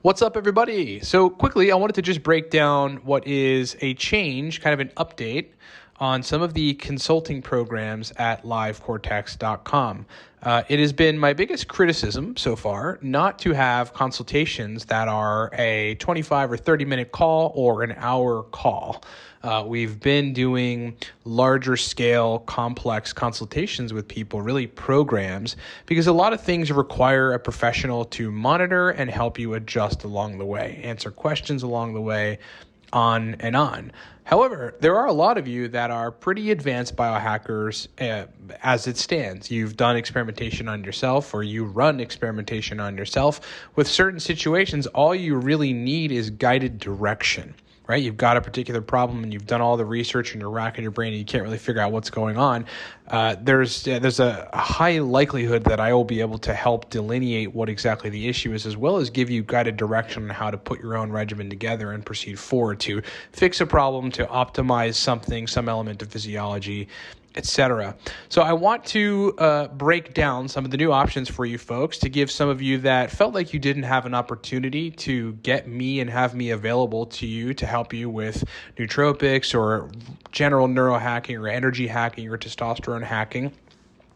What's up, everybody? So quickly, I wanted to just break down what is a change, kind of an update on some of the consulting programs at livecortex.com. It has been my biggest criticism so far not to have consultations that are a 25 or 30-minute call or an hour call. We've been doing larger scale, complex consultations with people, really programs, because a lot of things require a professional to monitor and help you adjust along the way, answer questions along the way, on and on. However, there are a lot of you that are pretty advanced biohackers as it stands. You've done experimentation on yourself, or you run experimentation on yourself. With certain situations, all you really need is guided direction. Right? You've got a particular problem and you've done all the research and you're racking your brain and you can't really figure out what's going on. There's a high likelihood that I will be able to help delineate what exactly the issue is, as well as give you guided direction on how to put your own regimen together and proceed forward to fix a problem, to optimize something, some element of physiology, etc. So I want to break down some of the new options for you folks, to give some of you that felt like you didn't have an opportunity to get me and have me available to you to help you with nootropics or general neurohacking or energy hacking or testosterone hacking.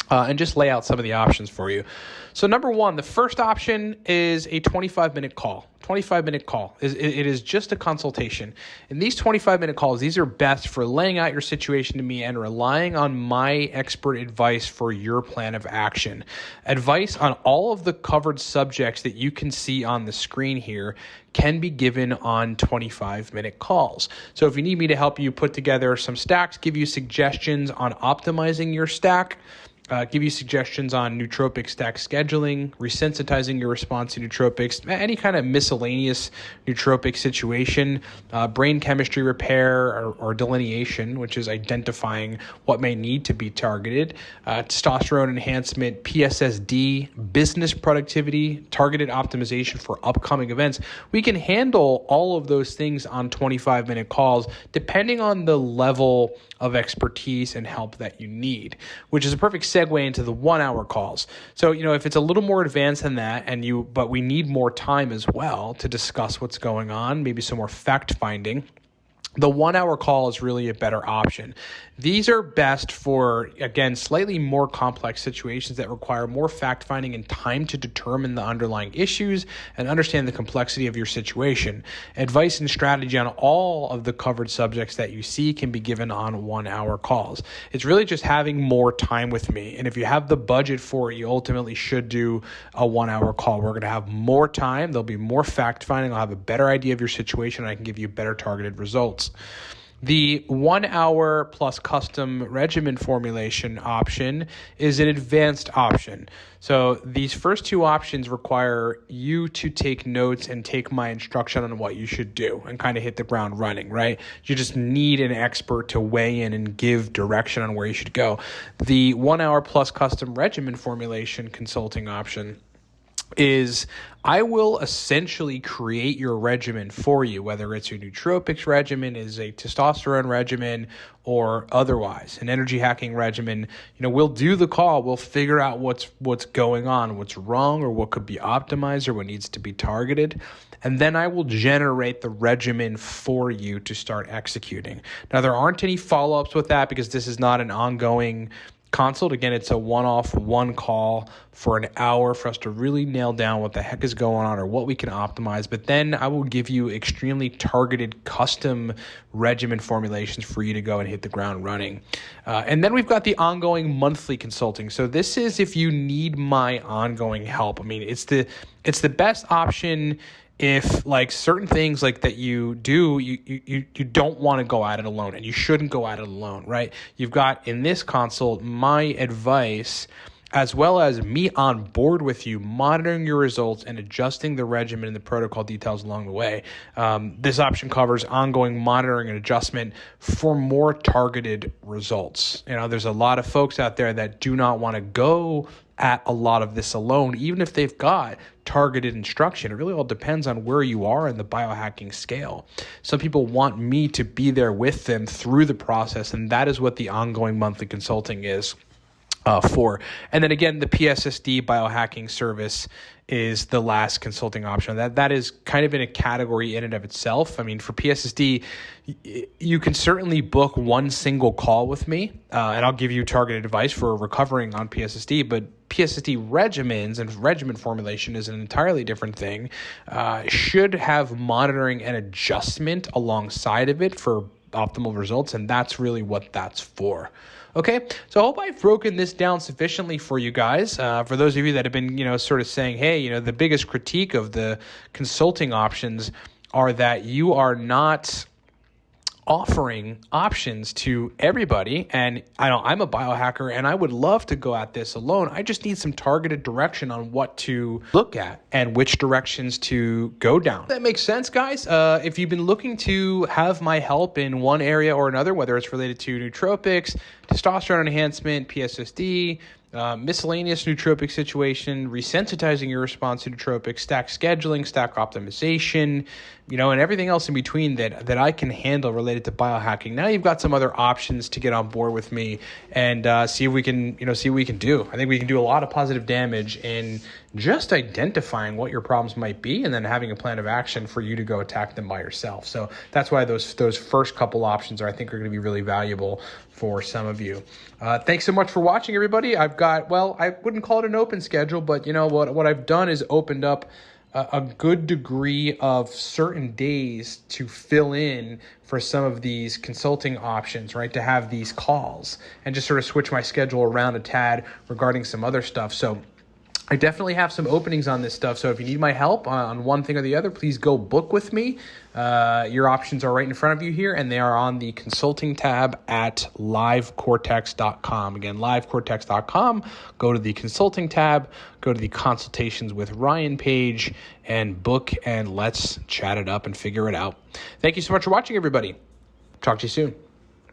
And just lay out some of the options for you. So number one, the first option is a 25-minute call. 25-minute call. It is just a consultation. In these 25-minute calls, these are best for laying out your situation to me and relying on my expert advice for your plan of action. Advice on all of the covered subjects that you can see on the screen here can be given on 25-minute calls. So if you need me to help you put together some stacks, give you suggestions on optimizing your stack, give you suggestions on nootropic stack scheduling, resensitizing your response to nootropics, any kind of miscellaneous nootropic situation, brain chemistry repair or delineation, which is identifying what may need to be targeted, testosterone enhancement, PSSD, business productivity, targeted optimization for upcoming events. We can handle all of those things on 25-minute calls, depending on the level of expertise and help that you need, which is a perfect segue into the 1-hour calls. So, if it's a little more advanced than that but we need more time as well to discuss what's going on, maybe some more fact finding, the 1-hour call is really a better option. These are best for, again, slightly more complex situations that require more fact-finding and time to determine the underlying issues and understand the complexity of your situation. Advice and strategy on all of the covered subjects that you see can be given on 1-hour calls. It's really just having more time with me. And if you have the budget for it, you ultimately should do a 1-hour call. We're going to have more time. There'll be more fact-finding. I'll have a better idea of your situation, and I can give you better targeted results. The 1-hour plus custom regimen formulation option is an advanced option. So these first two options require you to take notes and take my instruction on what you should do and kind of hit the ground running, right? You just need an expert to weigh in and give direction on where you should go. The 1-hour plus custom regimen formulation consulting option is I will essentially create your regimen for you, whether it's a nootropics regimen, is a testosterone regimen, or otherwise, an energy hacking regimen. We'll do the call. We'll figure out what's going on, what's wrong, or what could be optimized, or what needs to be targeted. And then I will generate the regimen for you to start executing. Now, there aren't any follow-ups with that because this is not an ongoing consult. Again, it's a one-off, one call for an hour for us to really nail down what the heck is going on or what we can optimize. But then I will give you extremely targeted custom regimen formulations for you to go and hit the ground running. And then we've got the ongoing monthly consulting. So this is if you need my ongoing help. I mean, it's the best option if certain things that you do, you don't want to go at it alone, and you shouldn't go at it alone, right? You've got in this consult my advice as well as me on board with you, monitoring your results and adjusting the regimen and the protocol details along the way. This option covers ongoing monitoring and adjustment for more targeted results. There's a lot of folks out there that do not want to go at a lot of this alone, even if they've got targeted instruction. It really all depends on where you are in the biohacking scale. Some people want me to be there with them through the process, and that is what the ongoing monthly consulting is. for. And then again, the PSSD biohacking service is the last consulting option. That is kind of in a category in and of itself. I mean, for PSSD, you can certainly book one single call with me, and I'll give you targeted advice for recovering on PSSD. But PSSD regimens and regimen formulation is an entirely different thing. Should have monitoring and adjustment alongside of it for optimal results, and that's really what that's for. Okay, so I hope I've broken this down sufficiently for you guys. For those of you that have been, sort of saying, hey, the biggest critique of the consulting options are that you are not offering options to everybody. And I know I'm a biohacker and I would love to go at this alone. I just need some targeted direction on what to look at and which directions to go down. That makes sense, guys. If you've been looking to have my help in one area or another, whether it's related to nootropics, testosterone enhancement, PSSD, miscellaneous nootropic situation, resensitizing your response to nootropics, stack scheduling, stack optimization, and everything else in between that I can handle related to biohacking. Now you've got some other options to get on board with me and see if we can, see what we can do. I think we can do a lot of positive damage in just identifying what your problems might be and then having a plan of action for you to go attack them by yourself. So that's why those first couple options I think are going to be really valuable for some of you. Thanks so much for watching, everybody. I've got, I wouldn't call it an open schedule, but what I've done is opened up a good degree of certain days to fill in for some of these consulting options, right? To have these calls and just sort of switch my schedule around a tad regarding some other stuff. So I definitely have some openings on this stuff. So if you need my help on one thing or the other, please go book with me. Your options are right in front of you here, and they are on the consulting tab at livecortex.com. Again, livecortex.com. Go to the consulting tab, go to the Consultations with Ryan page, and book, and let's chat it up and figure it out. Thank you so much for watching, everybody. Talk to you soon.